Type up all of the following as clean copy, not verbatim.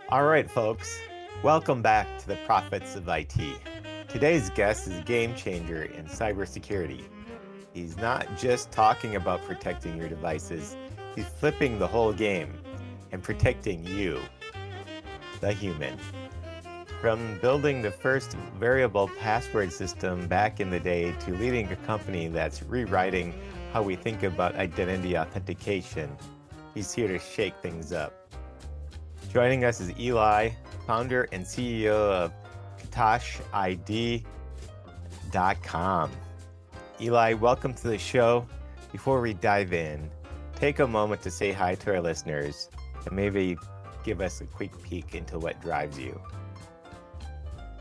All right, folks, welcome back to the Prophets of IT. Today's guest is a game changer in cybersecurity. He's not just talking about protecting your devices, he's flipping the whole game and protecting you, the human. From building the first variable password system back in the day to leading a company that's rewriting how we think about identity authentication, he's here to shake things up. Joining us is Eli, founder and CEO of KATSH.ID.com. Eli, welcome to the show. Before we dive in, take a moment to say hi to our listeners and maybe give us a quick peek into what drives you.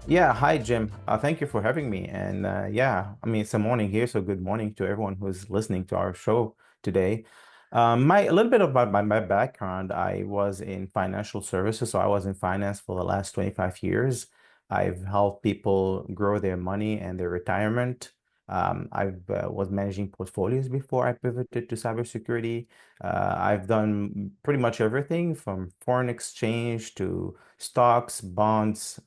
Yeah, hi Jim. Thank you for having me. And it's a morning here, so good morning to everyone who's listening to our show today. My a little bit about my background. I was in financial services, so I was in finance for the last 25 years. I've helped people grow their money and their retirement. I was managing portfolios before I pivoted to cybersecurity. I've done pretty much everything from foreign exchange to stocks, bonds,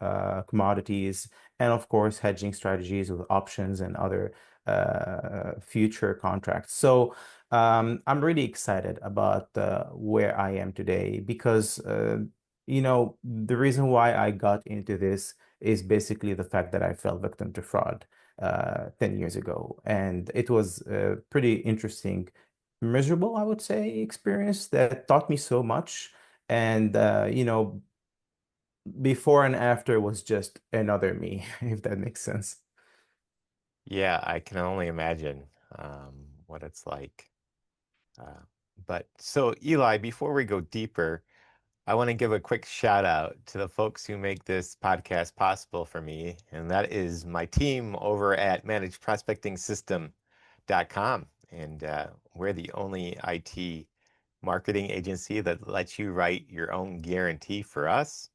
commodities, and of course, hedging strategies with options and other future contracts. So I'm really excited about where I am today because, the reason why I got into this is basically the fact that I fell victim to fraud 10 years ago. And it was a pretty interesting, miserable, I would say, experience that taught me so much. And, before and after was just another me, if that makes sense. Yeah, I can only imagine what it's like. Uh, but Eli, before we go deeper, I want to give a quick shout out to the folks who make this podcast possible for me, and that is my team over at managedprospectingsystem.com. And we're the only IT marketing agency that lets you write your own guarantee for us.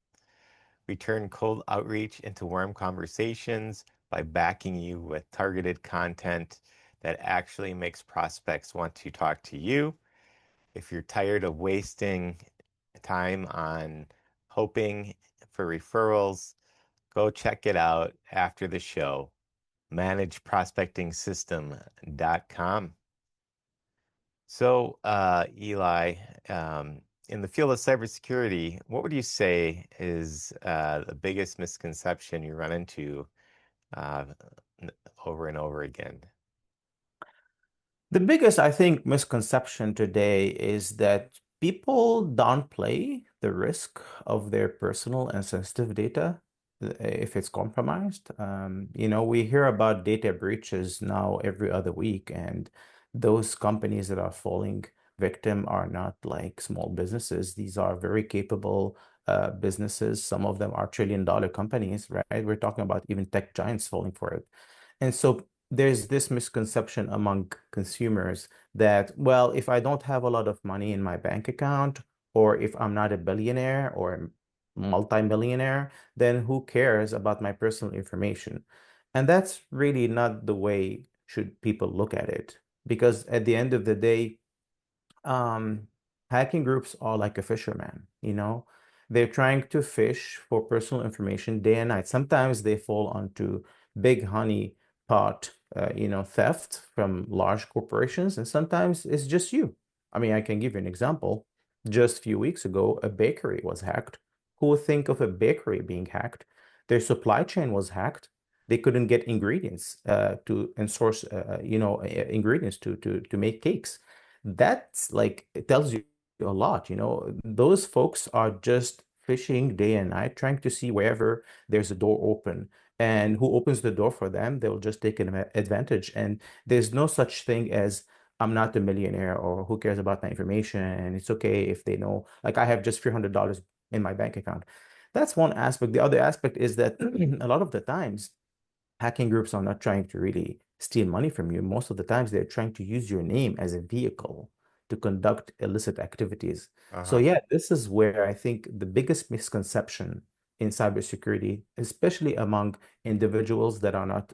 We turn cold outreach into warm conversations by backing you with targeted content that actually makes prospects want to talk to you. If you're tired of wasting time on hoping for referrals, go check it out after the show. ManageProspectingSystem.com. Eli, in the field of cybersecurity, what would you say is the biggest misconception you run into uh, over and over again? The biggest, I think, misconception today is that people downplay the risk of their personal and sensitive data if it's compromised. We hear about data breaches now every other week, and those companies that are falling victim are not like small businesses. These are very capable businesses. Some of them are trillion-dollar companies, right? We're talking about even tech giants falling for it. And so there's this misconception among consumers that, well, if I don't have a lot of money in my bank account, or if I'm not a billionaire or multimillionaire, then who cares about my personal information? And that's really not the way should people look at it. Because at the end of the day, um, hacking groups are like a fisherman. They're trying to fish for personal information day and night. Sometimes they fall onto big honey pot, theft from large corporations, and sometimes it's just you. I mean, I can give you an example. Just a few weeks ago, a bakery was hacked. Who would think of a bakery being hacked? Their supply chain was hacked. They couldn't get ingredients to and source, ingredients to make cakes. That's like it tells you a lot. Those folks are just fishing day and night, trying to see wherever there's a door open. And who opens the door for them, they'll just take an advantage. And there's no such thing as I'm not a millionaire or who cares about my information. And it's okay if they know, like I have just $300 in my bank account. That's one aspect. The other aspect is that a lot of the times hacking groups are not trying to really steal money from you. Most of the times, they're trying to use your name as a vehicle to conduct illicit activities. So, Uh-huh. yeah, this is where I think the biggest misconception in cybersecurity, especially among individuals that are not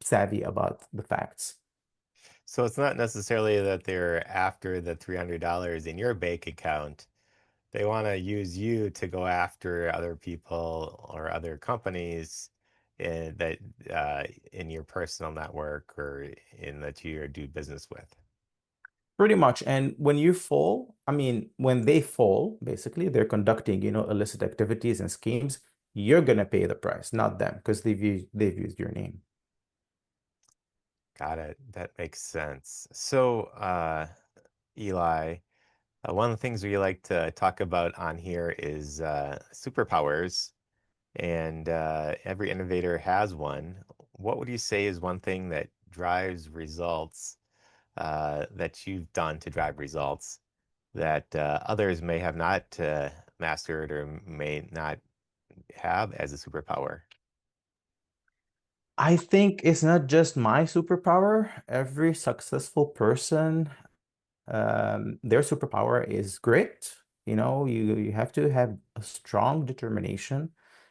savvy about the facts. So it's not necessarily that they're after the $300 in your bank account. They want to use you to go after other people or other companies that in your personal network or in that you do business with. Pretty much. And when you fall, I mean, when they fall, basically, they're conducting, illicit activities and schemes. You're gonna pay the price, not them, because they've used your name. Got it. That makes sense. So, Eli, one of the things we like to talk about on here is superpowers, and every innovator has one. What would you say is one thing that drives results that you've done to drive results that others may have not mastered or may not have as a superpower? I think it's not just my superpower. Every successful person, their superpower is grit. You have to have a strong determination.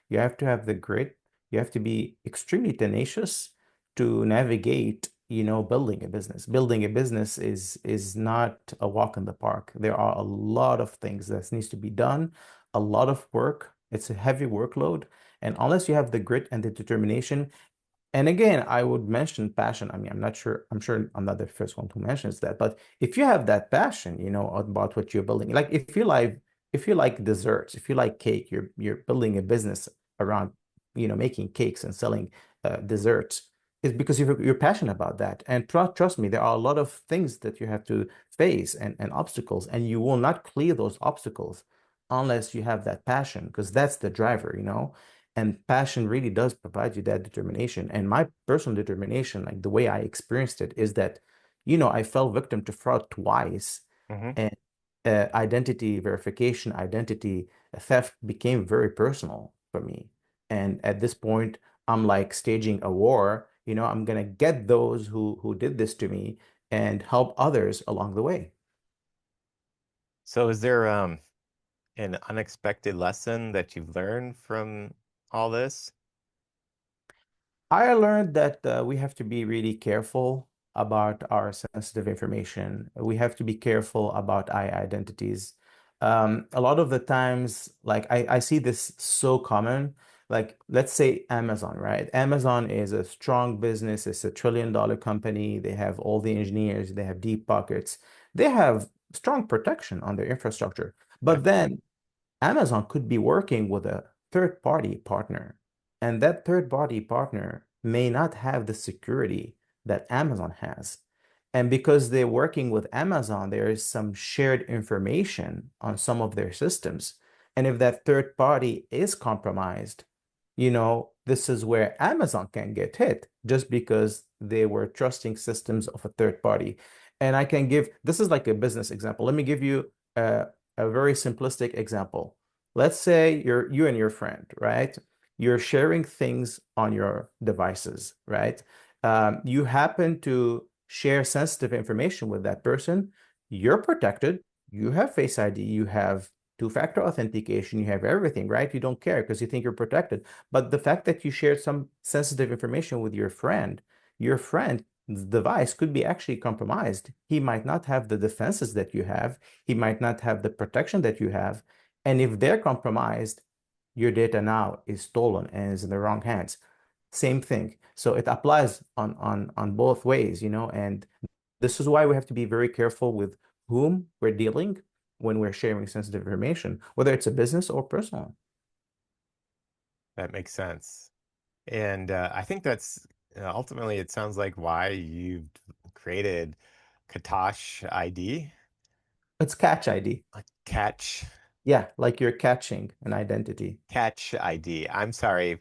You have to have the grit. You have to be extremely tenacious to navigate, building a business. Building a business is not a walk in the park. There are a lot of things that needs to be done, a lot of work. It's a heavy workload. And unless you have the grit and the determination, and again, I would mention passion. I mean, I'm sure I'm not the first one who mentions that, but if you have that passion, about what you're building, like if you like desserts, if you like cake, you're building a business around, making cakes and selling desserts, it's because you're passionate about that. And trust me, there are a lot of things that you have to face and obstacles, and you will not clear those obstacles unless you have that passion, because that's the driver. And passion really does provide you that determination. And my personal determination, like the way I experienced it, is that, I fell victim to fraud twice, Hmm. and identity verification, identity theft became very personal for me. And at this point, I'm like staging a war. I'm gonna get those who did this to me and help others along the way. So, is there an unexpected lesson that you've learned from all this? I learned that we have to be really careful about our sensitive information. We have to be careful about our identities. A lot of the times, like I see this so common. Like, let's say Amazon, right? Amazon is a strong business. It's $1 trillion company. They have all the engineers. They have deep pockets. They have strong protection on their infrastructure. Yep. But then Amazon could be working with a third party partner, and that third party partner may not have the security that Amazon has. And because they're working with Amazon, there is some shared information on some of their systems. And if that third party is compromised, this is where Amazon can get hit just because they were trusting systems of a third party. And this is like a business example. Let me give you a very simplistic example. Let's say you and your friend, right? You're sharing things on your devices, right? You happen to share sensitive information with that person. You're protected. You have Face ID. You have two-factor authentication. You have everything, right? You don't care because you think you're protected. But the fact that you shared some sensitive information with your friend's device could be actually compromised. He might not have the defenses that you have. He might not have the protection that you have. And if they're compromised, your data now is stolen and is in the wrong hands. Same thing. So it applies on both ways, and this is why we have to be very careful with whom we're dealing when we're sharing sensitive information, whether it's a business or personal. That makes sense. And I think that's ultimately, it sounds like why you've created KATSH ID, It's catch ID. like catch, Yeah, like you're catching an identity. catch ID. I'm sorry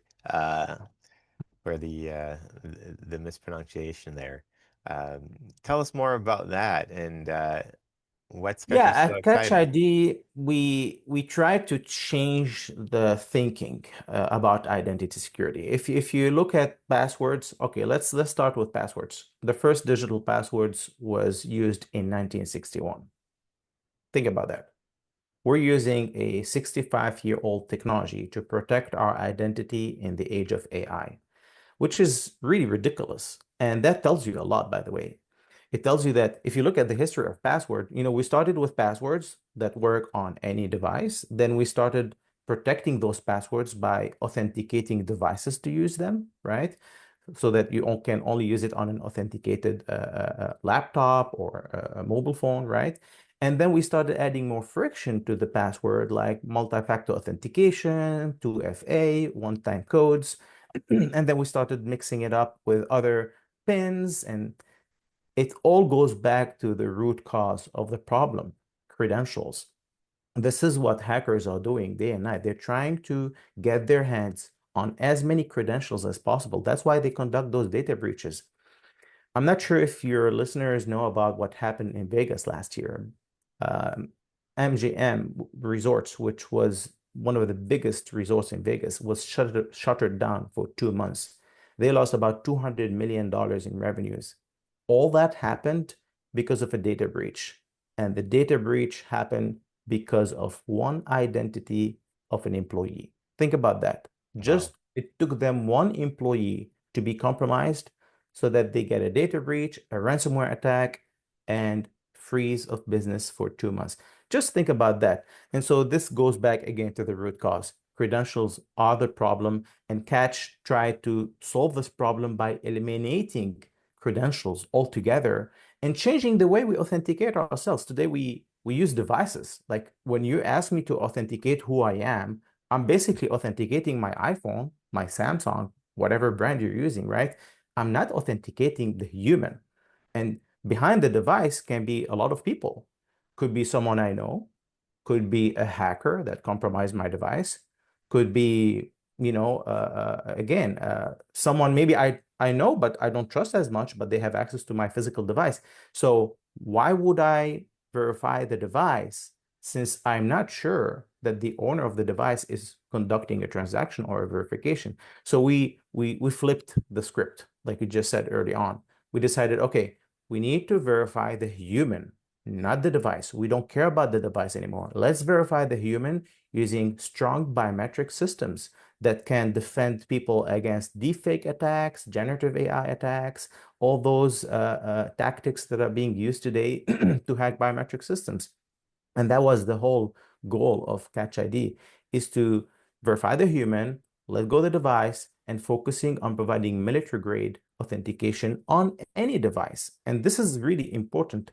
for the mispronunciation there. Tell us more about that and what's got Yeah, you so at Catch excited. ID, we try to change the thinking about identity security. If you look at passwords, okay, let's start with passwords. The first digital passwords was used in 1961. Think about that. We're using a 65-year-old technology to protect our identity in the age of AI, which is really ridiculous. And that tells you a lot, by the way. It tells you that if you look at the history of password, we started with passwords that work on any device. Then we started protecting those passwords by authenticating devices to use them, right? So that you can only use it on an authenticated laptop or a mobile phone, right? And then we started adding more friction to the password, like multi-factor authentication, 2FA, one-time codes. And then we started mixing it up with other pins, and it all goes back to the root cause of the problem, credentials. This is what hackers are doing day and night. They're trying to get their hands on as many credentials as possible. That's why they conduct those data breaches. I'm not sure if your listeners know about what happened in Vegas last year. Um, MGM Resorts, which was one of the biggest resorts in Vegas, was shuttered down for 2 months. They lost about $200 million in revenues. All that happened because of a data breach. And the data breach happened because of one identity of an employee. Think about that. Wow. Just it took them one employee to be compromised so that they get a data breach, a ransomware attack, and freeze of business for 2 months. Just think about that. And so this goes back again to the root cause. Credentials are the problem, and KATSH tried to solve this problem by eliminating credentials altogether and changing the way we authenticate ourselves. Today, we use devices. Like when you ask me to authenticate who I am, I'm basically authenticating my iPhone, my Samsung, whatever brand you're using, right? I'm not authenticating the human. And behind the device can be a lot of people. Could be someone I know, could be a hacker that compromised my device, could be, again, someone maybe I know, but I don't trust as much, but they have access to my physical device. So why would I verify the device since I'm not sure that the owner of the device is conducting a transaction or a verification? So we flipped the script, like you just said early on. We decided, okay, we need to verify the human, not the device. We don't care about the device anymore. Let's verify the human using strong biometric systems that can defend people against deepfake attacks, generative AI attacks, all those tactics that are being used today to hack biometric systems. And that was the whole goal of KATSH.ID, is to verify the human, let go of the device, and focusing on providing military grade authentication on any device. And this is really important.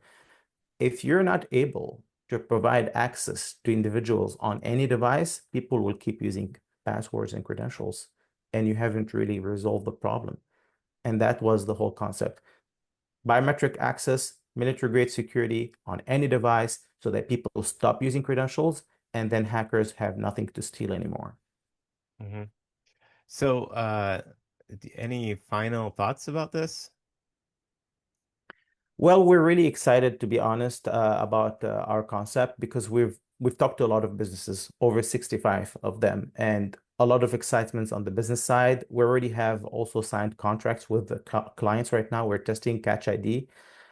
If you're not able to provide access to individuals on any device, people will keep using passwords and credentials, and you haven't really resolved the problem. And that was the whole concept. Biometric access, military grade security on any device so that people stop using credentials, and then hackers have nothing to steal anymore. Hmm. So, any final thoughts about this? Well, we're really excited, to be honest, about our concept because we've talked to a lot of businesses, over 65 of them, and a lot of excitements on the business side. We already have also signed contracts with the clients right now. We're testing KATSH.ID,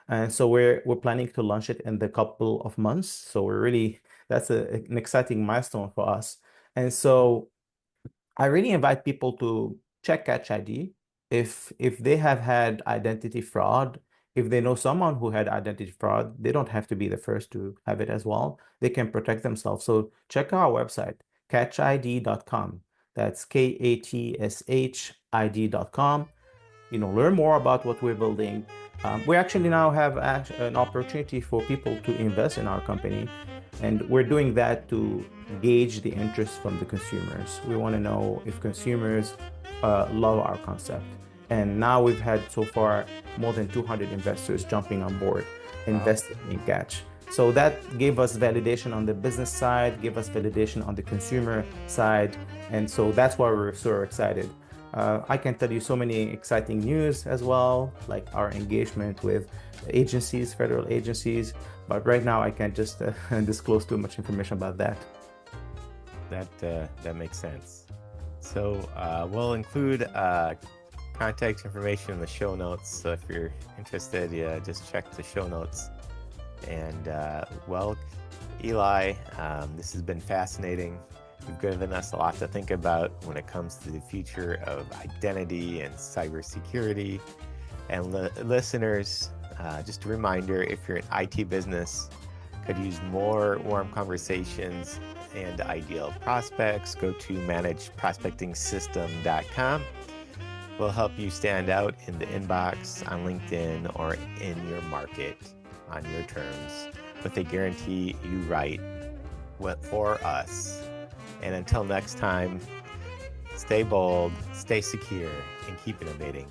and so we're planning to launch it in the couple of months. So we're really that's an exciting milestone for us. And so I really invite people to check KATSH.ID if they have had identity fraud. If they know someone who had identity fraud, they don't have to be the first to have it as well. They can protect themselves. So check our website, KATSH.ID.com. That's KATSHID.com. Learn more about what we're building. We actually now have an opportunity for people to invest in our company, and we're doing that to gauge the interest from the consumers. We want to know if consumers love our concept. And now we've had so far more than 200 investors jumping on board, Wow. investing in KATSH. So that gave us validation on the business side, gave us validation on the consumer side. And so that's why we're so excited. I can tell you so many exciting news as well, like our engagement with agencies, federal agencies. But right now, I can't just disclose too much information about that. That makes sense. So we'll include contact information in the show notes. So if you're interested, yeah, just check the show notes. And well, Eli, this has been fascinating. You've given us a lot to think about when it comes to the future of identity and cybersecurity. And listeners, Just a reminder, if you're an IT business, could use more warm conversations and ideal prospects, go to managedprospectingsystem.com. We'll help you stand out in the inbox, on LinkedIn, or in your market on your terms with a guarantee you write for us. And until next time, stay bold, stay secure, and keep innovating.